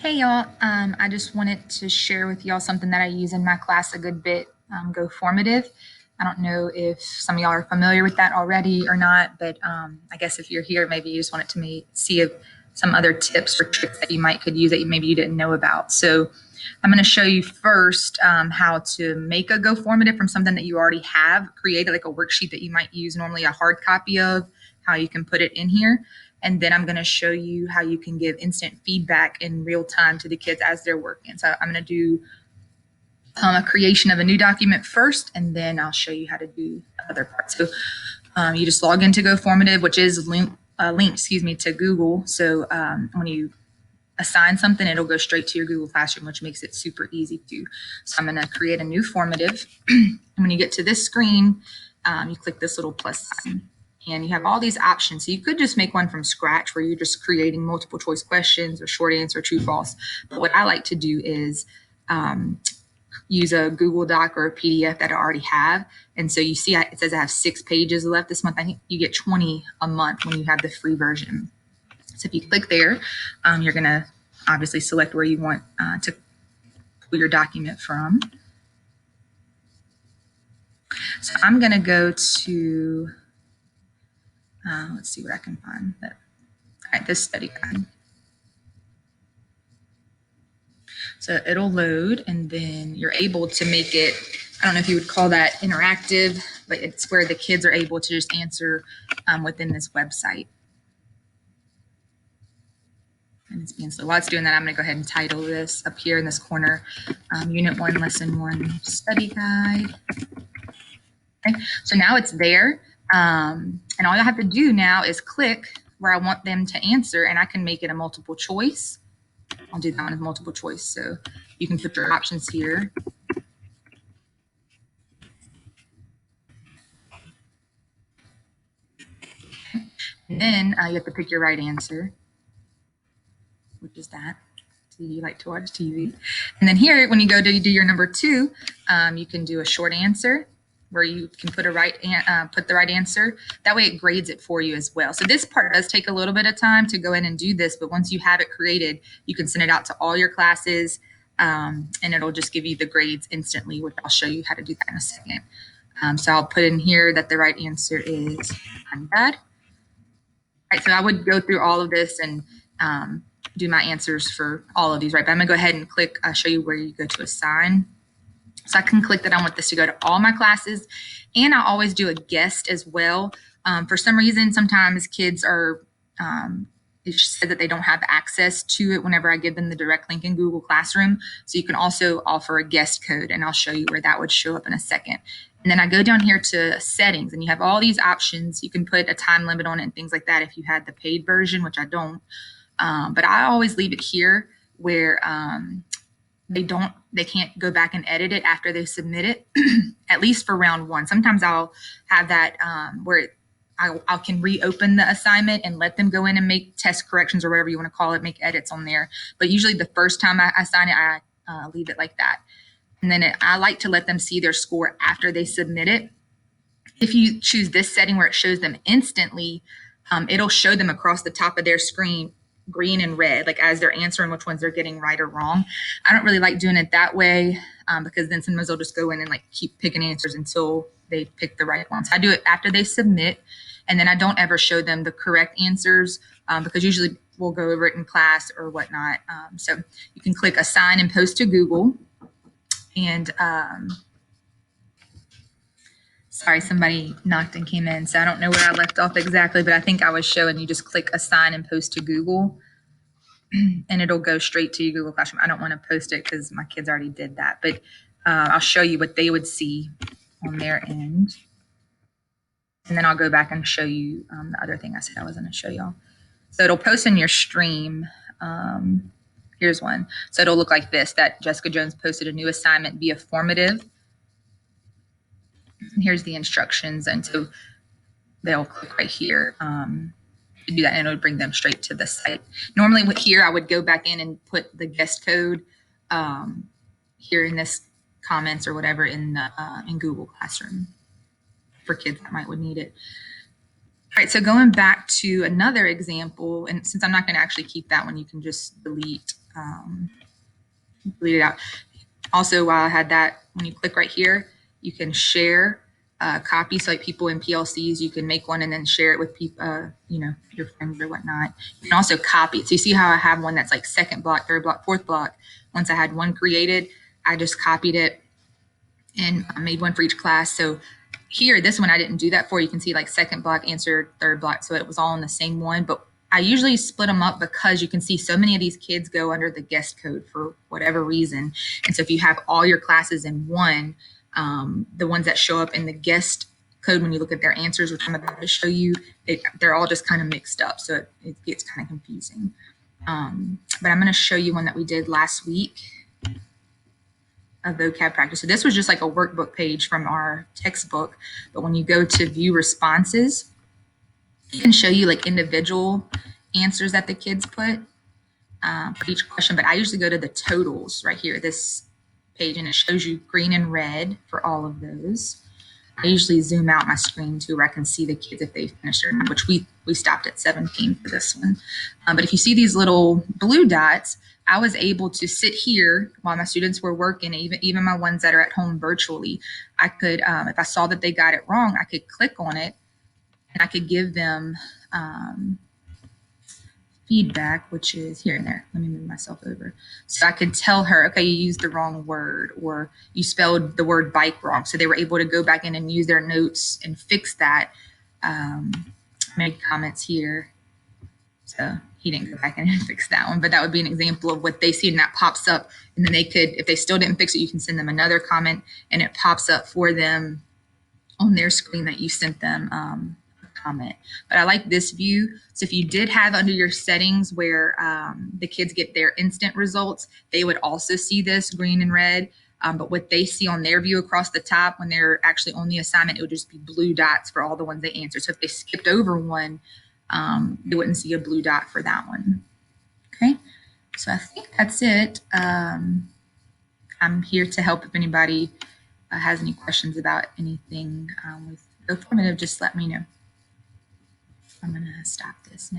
Hey y'all, I just wanted to share with y'all something that I use in my class a good bit, GoFormative. I don't know if some of y'all are familiar with that already or not, but I guess if you're here, maybe you just wanted to see if some other tips or tricks that you could use that maybe you didn't know about. So I'm going to show you first how to make a GoFormative from something that you already have created, like a worksheet that you might use normally a hard copy of, how you can put it in here. And then I'm going to show you how you can give instant feedback in real time to the kids as they're working. So I'm going to do a creation of a new document first, and then I'll show you how to do the other parts. So you just log into GoFormative, which is linked to Google. So when you assign something, it'll go straight to your Google Classroom, which makes it super easy to. So I'm going to create a new formative. And when you get to this screen, you click this little plus sign. And you have all these options. So you could just make one from scratch where you're just creating multiple choice questions or short answer, true, false. But what I like to do is use a Google Doc or a PDF that I already have. And so you see it says I have 6 pages left this month. I think you get 20 a month when you have the free version. So if you click there, you're going to obviously select where you want to pull your document from. So I'm going to go to let's see what I can find. All right, this study guide. So it'll load, and then you're able to make it, I don't know if you would call that interactive, but it's where the kids are able to just answer within this website. And it's being slow. While it's doing that, I'm going to go ahead and title this up here in this corner, Unit 1, Lesson 1 Study Guide. Okay, so now it's there. And all I have to do now is click where I want them to answer, and I can make it a multiple choice. I'll do that one as multiple choice. So you can put your options here. And then you have to pick your right answer, which is that. Do you like to watch TV? And then here, when you go to do your number 2, you can do a short answer, where you can put the right answer. That way it grades it for you as well. So this part does take a little bit of time to go in and do this, but once you have it created, you can send it out to all your classes, and it'll just give you the grades instantly, which I'll show you how to do that in a second. So I'll put in here that the right answer is I'm bad. All right, so I would go through all of this and do my answers for all of these, right? But I'm gonna go ahead and click, I'll show you where you go to assign. So I can click that I want this to go to all my classes, and I always do a guest as well. For some reason, sometimes kids are, it said that they don't have access to it whenever I give them the direct link in Google Classroom. So you can also offer a guest code, and I'll show you where that would show up in a second. And then I go down here to settings, and you have all these options. You can put a time limit on it and things like that if you had the paid version, which I don't. But I always leave it here where they can't go back and edit it after they submit it, at least for round 1. Sometimes I'll have that where I can reopen the assignment and let them go in and make test corrections or whatever you want to call it, make edits on there. But usually the first time I assign it, I leave it like that. And then I like to let them see their score after they submit it. If you choose this setting where it shows them instantly, it'll show them across the top of their screen green and red, like as they're answering which ones they're getting right or wrong. I don't really like doing it that way because then sometimes they'll just go in and like keep picking answers until they pick the right ones. I do it after they submit, and then I don't ever show them the correct answers because usually we'll go over it in class or whatnot. So you can click assign and post to Google. And sorry, somebody knocked and came in, so I don't know where I left off exactly, but I think I was showing you just click assign and post to Google, and it'll go straight to your Google Classroom. I don't want to post it because my kids already did that, but I'll show you what they would see on their end. And then I'll go back and show you the other thing I said I was going to show y'all. So it'll post in your stream. Here's one. So it'll look like this, that Jessica Jones posted a new assignment via formative. And here's the instructions. And so they'll click right here to do that, and it'll bring them straight to the site. Normally here, I would go back in and put the guest code here in this comments or whatever in Google Classroom for kids that would need it. All right, so going back to another example, and since I'm not going to actually keep that one, you can just delete it out. Also, while I had that, when you click right here, you can share copies. So like people in PLCs, you can make one and then share it with people, your friends or whatnot. You can also copy it. So you see how I have one that's like second block, third block, fourth block. Once I had one created, I just copied it and I made one for each class. So here, this one I didn't do that for. You can see like second block, answer, third block. So it was all in the same one, but I usually split them up because you can see so many of these kids go under the guest code for whatever reason. And so if you have all your classes in one, the ones that show up in the guest code, when you look at their answers, which I'm about to show you, they're all just kind of mixed up. So it gets kind of confusing. But I'm going to show you one that we did last week. A vocab practice. So this was just like a workbook page from our textbook. But when you go to view responses, it can show you like individual answers that the kids put for each question. But I usually go to the totals right here, this page, and it shows you green and red for all of those. I usually zoom out my screen too, where I can see the kids if they finished or not, which we stopped at 17 for this one. But if you see these little blue dots, I was able to sit here while my students were working, even my ones that are at home virtually. I could, if I saw that they got it wrong, I could click on it and I could give them feedback, which is here and there. Let me move myself over. So I could tell her, okay, you used the wrong word, or you spelled the word bike wrong. So they were able to go back in and use their notes and fix that. Made comments here. So he didn't go back in and fix that one, but that would be an example of what they see, and that pops up. And then they could, if they still didn't fix it, you can send them another comment and it pops up for them on their screen that you sent them comment. But I like this view. So if you did have under your settings where the kids get their instant results, they would also see this green and red. But what they see on their view across the top when they're actually on the assignment, it would just be blue dots for all the ones they answered. So if they skipped over one, they wouldn't see a blue dot for that one. Okay, so I think that's it. I'm here to help if anybody has any questions about anything with GoFormative, just let me know. I'm going to stop this now.